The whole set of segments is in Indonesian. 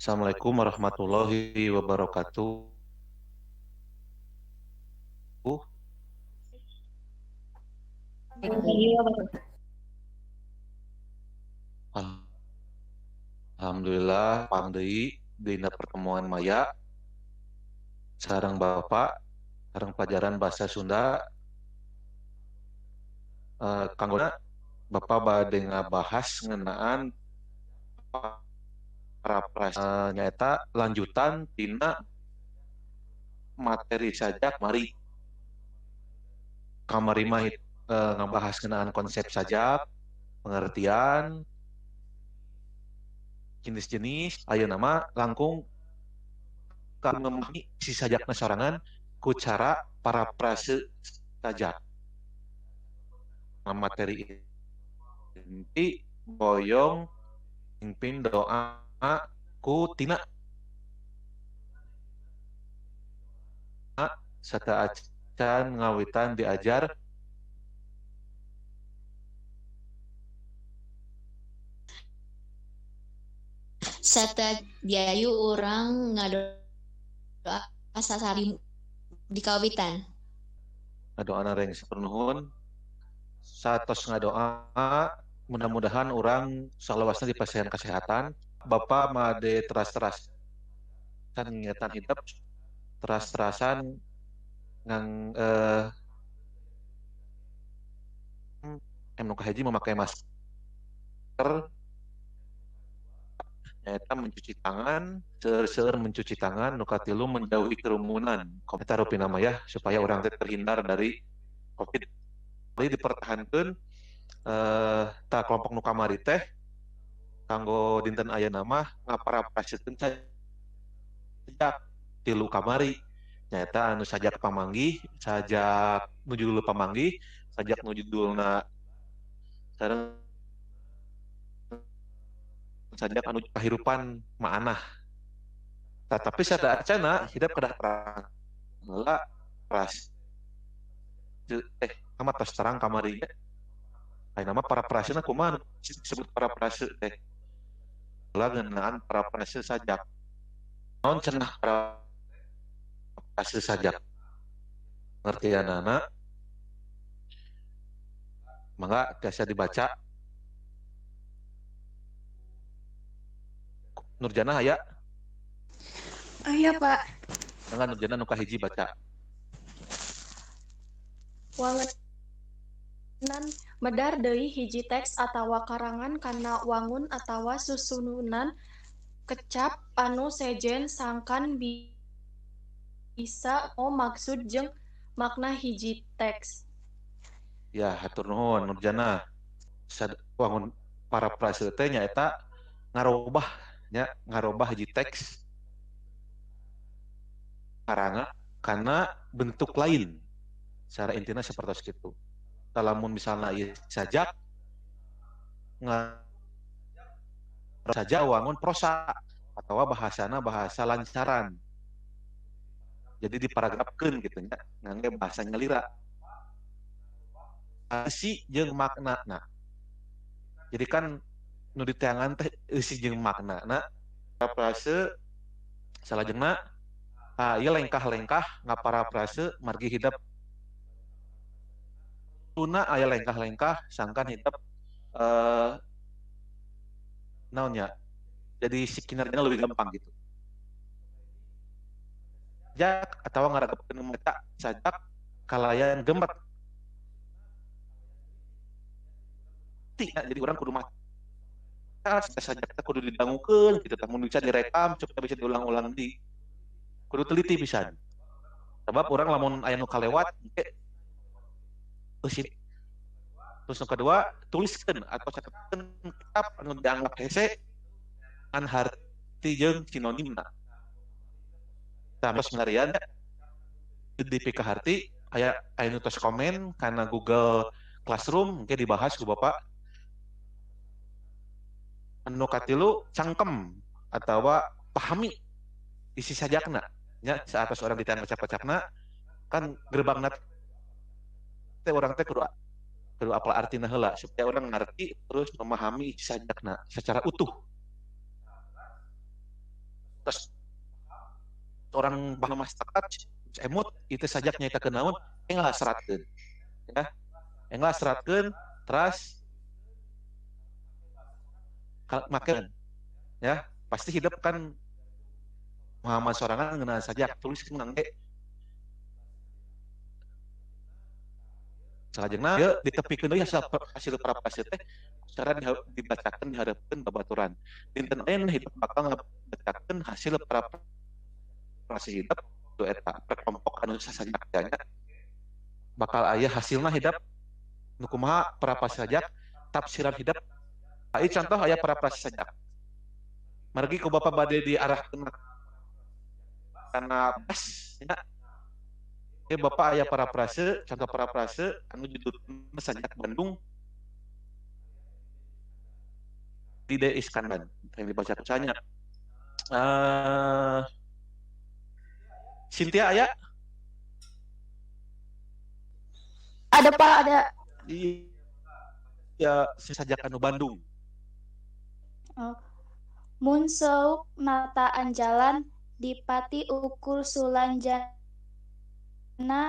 Assalamualaikum warahmatullahi wabarakatuh. Alhamdulillah, Pang Deui dina pertemuan Maya sareng Bapak sareng pelajaran bahasa Sunda. Kanggona Bapak bade ngabahas ngeunaan parapras nyaeta lanjutan tina materi sajak mari kamari mah ngabahas ngeunaan konsep sajak, pengertian, jenis-jenis, ayeuna mah langkung ka memahami si sajakna sorangan ku cara paraphrase sajak. Materi inti boyong mimpin doa ku tina serta acan ngawitan diajar Satadyayu urang ngadoa sasari di kawitan. ngadoa reng sapernuhun satos ngadoa mudah-mudahan orang salawasna dipasihan kesehatan Bapak made teras-teras ngingetan hidup teras-terasan ngang nu kahiji memakai masker nyata mencuci tangan seueur mencuci tangan nu katilu menjauhi kerumunan eta rupina mah ya supaya orang terhindar dari COVID. Jadi dipertahankan tak kelompok nu kamari teh kanggo dinten ayeuna mah ngaparaprasikeun sajak tilu kamari nyata anu sajak pamanggih sajak nuju dulu pamanggih sajak nuju dulna sareng sajak anu kahirupan maanah. Tapi sada acana hidup kedah terang heula pras amat tos terang kamari aya nama para prasena kumaha disebut para prase teh heula ngeunaan para prase sajak naon cenah para prase sajak ngertianana mangga biasa dibaca Nurjana aya Iya Pak. dengan Nurjana nu kahiji baca Wangunan medar deui hiji teks atawa karangan kana wangun atawa susununan kecap anu sejen sangkan bisa maksud jeung makna hiji teks. ya hatur nuhun Nurjana wangun para prase teh nyaeta ngarobah ngarobah hiji teks karangan karena bentuk lain secara intinya seperti itu. Kalau misalnya ieu sajak saja wangun prosa atau bahasana bahasa lancaran. Jadi diparagrafkeun gitu nya ngangge bahasanya lira. Isi jeung makna. Nah, jadi kan nu diteangan teh isi jeung makna. Nah, paraphrase salajengna ieu lengkah-lengkah ngaparaphrase margi hidup tuna aya lengkah-lengkah sangkan hidup naonnya jadi si kinerjanya lebih gampang gitu sajak atau ngaragapeun maca sajak kalayan gemet jadi orang kudu maca sajak kudu didangukeun gitu tah mun bisa direkam supaya bisa diulang-ulang di kudu teliti pisan sebab orang lamun aya nu kalewat terus yang kedua tuliskan atau catatkan kitab anu dianggap hese an harti jeung sinonimna terus penarian di Harti aya nu tos komen karena Google Classroom mungkin dibahas ku Bapak anu katilu cangkem atau pahami isi sajakna nya saat orang ditanya bacak-bacakna kan gerbangna teh orang teh kudu apa artinya heula supaya orang ngerti terus memahami isi sajakna secara utuh. orang bahasa masyarakat emut itu sajak nyata kenaun enggak seratkeun ya enggak seratkeun terus makan ya pasti hidup kan Muhammad sorangan ngeunaan sajak tulis nangge salajengna ieu ditepikeun deui hasil prapraseuh teh secara dibacakeun dihareupeun babaturan dinten lain hidup bakal ngabacakeun hasil prapraseuh hidup tu eta perkelompok anu sasajak nya bakal aya hasilna hidup nu kumaha prapraseuh sajak tafsiran hidup ai contoh aya prapraseuh sajak margi ku Bapak bade diarahkeun kana bas nya Bapak aya prapraseuh contoh prapraseuh anu judulna sajak Bandung di De Iskandar yang dibaca kusanya Cynthia aya Ada Pak, ada. Iya sajak anu Bandung Mun seuk nataan jalan dipati ukur Sulanjana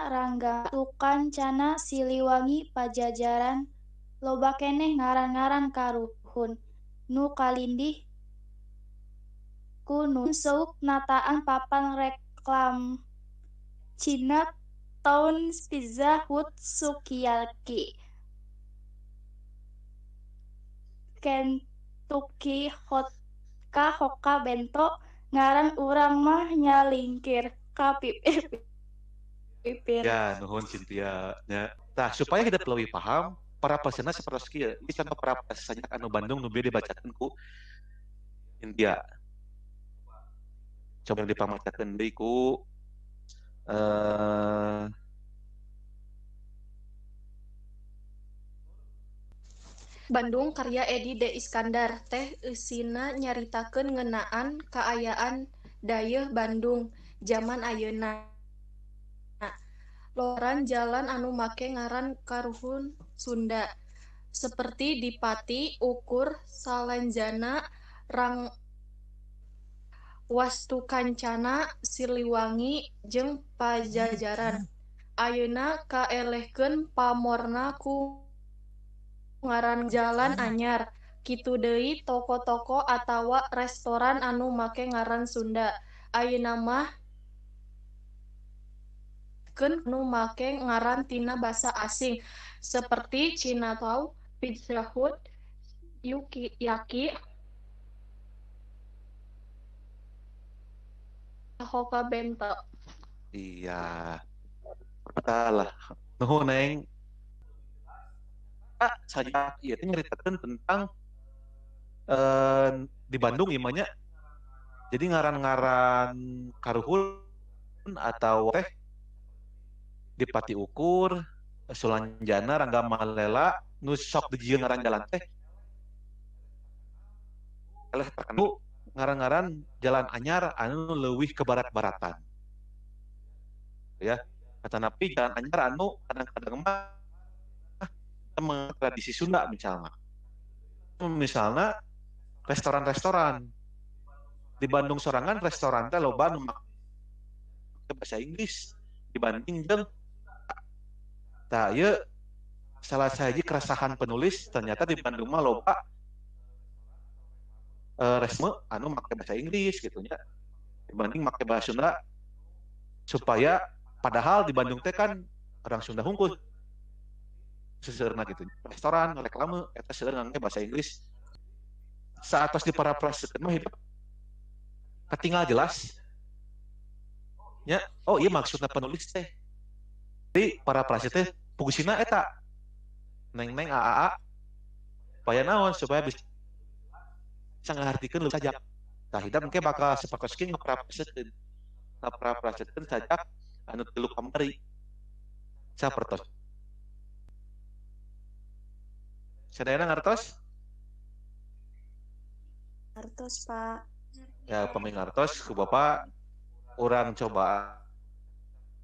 Rangga tukan cana Siliwangi Pajajaran loba keneh ngaran-ngaran karuhun nu kalindih ku nun seuk nataan papan reklam Cina tahun Pizza Hut Sukiyaki Kentucky Hot Hoka Bento ngaran urang mah nyalingkir ka pipir. ya nuhun Cynthia nya tah supaya kita lebih paham para pasena seperti kieu ini contoh para sajak anu Bandung nu bieu dibacakeun ku Cynthia coba dipamacakeun deui ku Bandung karya Edi D. Iskandar teh eusina nyaritakeun ngeunaan kaayaan dayeuh Bandung zaman ayeuna. Loran jalan anu make ngaran karuhun Sunda seperti di Pati, Ukur, Salanjana, Wastukancana, Siliwangi, jeung Pajajaran. Ayeuna kaelehkeun pamorna ku ngaran jalan anyar. Kitu deui toko-toko atawa restoran anu make ngaran Sunda. Ayeuna mah anu make ngaran tina basa asing seperti Chinatown, Pizza Hut, Yaki, Hoka Bento. iya lah nuhun neng sajak ieu teh nyaritakeun tentang di Bandung imanya jadi ngaran-ngaran karuhun atau teh di Pati Ukur, Sulanjana, Rangga Malela, nu sok dijieun ngaran jalan teh. Eleh terkenal ngaran-ngaran jalan anyar anu leuwih ke barat-baratan. Ya, kata napi jalan anyar anu kadang-kadang mah tradisi Sunda misalnya. Misalnya restoran-restoran di Bandung sorangan restoran teh loba nu make bahasa Inggris dibanding jeung tah ieu salah sahiji keresahan penulis ternyata di Bandung mah loba resme anu make bahasa Inggris gitu nya dibanding make bahasa Sunda supaya padahal di Bandung teh kan orang Sunda hungkul seuseurna gitu restoran reklame eta seueur ngangge bahasa Inggris saatos di para prasekeun mah hidup katinggal jelas nya oh iya maksudna penulis teh di para prasekeun teh fungsinya eta neng AAA supaya naon supaya bisa ngartikeun sajak tah hidup engke bakal sapakoski ngapraprasekeun sajak anu tilu kamari sapertos sadayana ngartos Artos Pak. ya pemain ngartos ku Bapak orang coba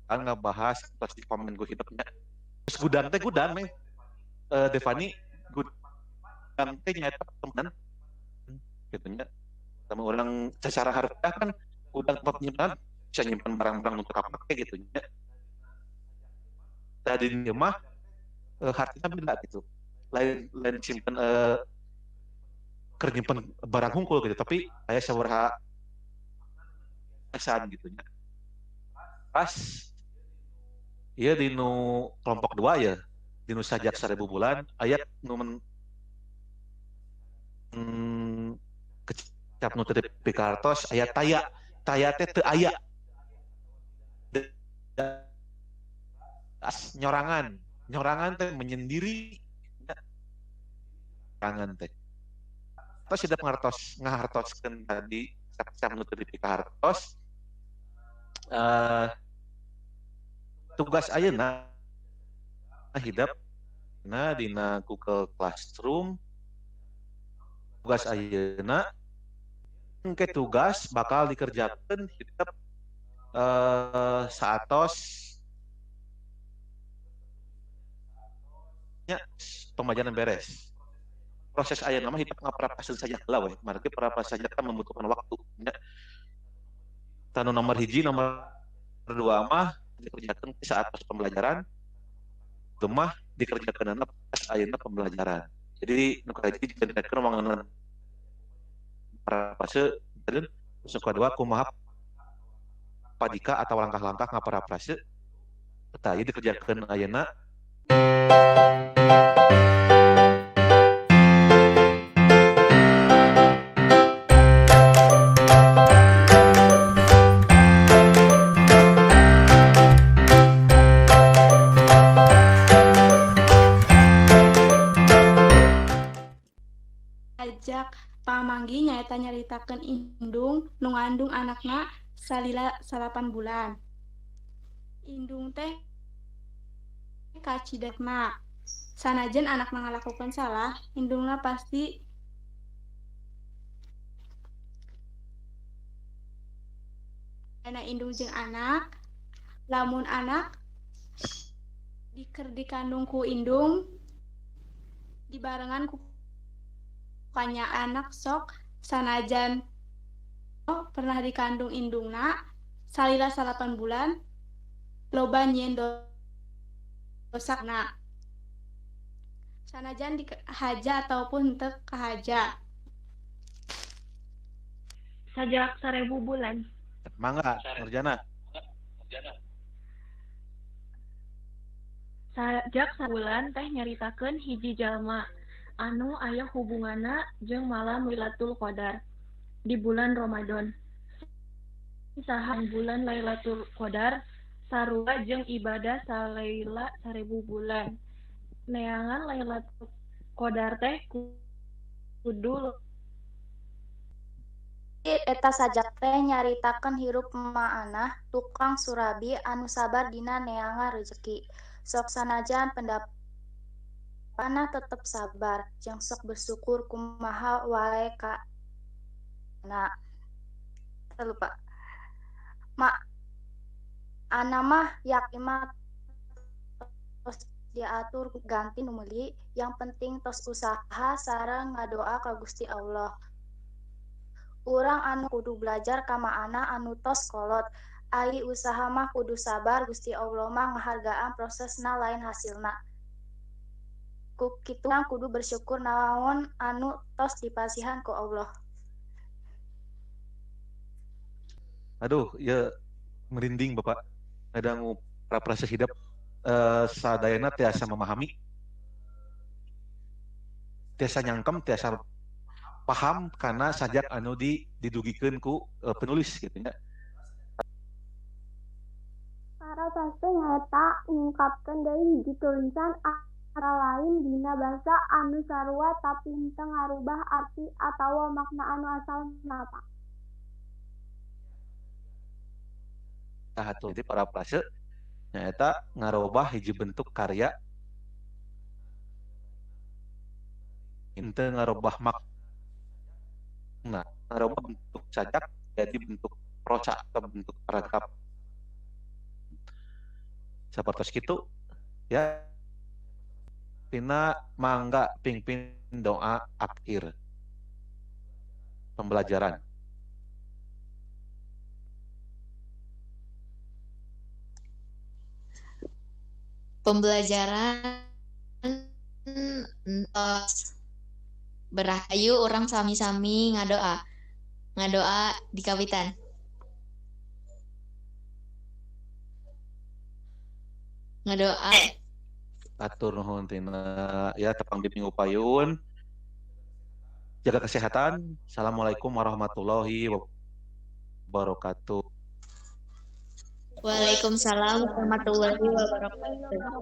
ngebahas plastik pamen gue hidupnya terus gudang teh gudang nih Devani gudang teh nyata teman gitu nya sama orang secara harfiah kan gudang tempat penyimpanan bisa nyimpan barang-barang untuk apa gitu nya. Tadi mah hartanya beda gitu. Lain simpen keur nyimpen barang hungkul gitu, tapi aya sabaraha pesan gitu nya. Pas ieu di nu kelompok 2 ya, di nu sajak 1000 bulan aya nu kecap nu teu pikartos aya taya. Taya teh teu aya. Nyorangan teh menyendiri. Nyorangan teh. Terus sudah ngahartoskeun tadi kecap nu teu pikartos. Tugas ayeuna hidup dina Google Classroom. Tugas ayeuna engke tugas bakal dikerjakeun hidup saatos nya pembelajaran beres. Proses ayeuna mah hidup ngaparapaseun saja heula we. Margi parapaseun saja kan membutuhkan waktu nya. Tanu nomor 1, nomor 2 mah dikerjakeun saat pas pembelajaran. Gemah dikerjakeunana pas ayeuna pembelajaran. Jadi nu kahiji dikerjakeun wangunan parapaseun dan terus kedua kumaha padika atau langkah-langkah ngaparapaseun eta ieu dikerjakeun ayeuna. Ajak pamanggi nyaeta nyaritakeun indung nu ngandung anakna salila 8 bulan. Indung teh kacidekna. Sanajan anakna ngalakukeun salah, indungna pasti ana indung jeung anak. Lamun anak dikandung ku indung dibarengan ku kanya anak sok sanajan pernah dikandung indungna salila 8 bulan loba nyieun dosakna sanajan dihaja ataupun teu kahaja. Sajak 1000 bulan. Mangga Nurjana. Sajak 1 bulan teh nyaritakeun hiji jalma anu aya hubunganna jeung malam Lailatul Qadar di bulan Ramadan. Saha bulan Lailatul Qadar sarua jeung ibadah salaila 1000 bulan. Neangan Lailatul Qadar teh kudu Eta sajak teh nyaritakeun hirup ma'anah tukang surabi anu sabar dina neangan rezeki. Sok sanajan pendapana tetep sabar jeung sok bersyukur kumaha wae kana. Lupa. Ana mah yakin mah tos diatur ganti nu meuli, yang penting tos usaha sareng ngadoa ka Gusti Allah. Urang anu kudu belajar ka ma'ana anu tos kolot. Ai usaha mah kudu sabar, Gusti Allah mah ngahargaan prosesna lain hasilna. Ku kitu urang kudu bersyukur naon anu tos dipasihan ku Allah. Aduh, ya merinding Bapak. Ngadangu praproses hidup sadayana tiasa memahami. Tiasa nyangkem, tiasa paham karena sajak anu didugikeun ku penulis gitu ya. Paratos teh nyaeta ngungkapkeun deui hiji tulisan antara lain dina basa anu sarua tapi henteu ngarubah arti atawa makna anu asalna. Sahatu jadi paraprase nyaeta ngarobah hiji bentuk karya henteu ngarobah makna, ngarobah bentuk sajak jadi bentuk prosa atau bentuk paragraf. Sapertos kitu ya. Pina mangga pingpin doa akhir pembelajaran. pembelajaran entos berahayu orang sami-sami ngadoa di kawitan. Ngadoa. Atur nuhun tina ya tepang di minggu payun. Jaga kesehatan. Assalamualaikum warahmatullahi wabarakatuh. Waalaikumsalam warahmatullahi wabarakatuh.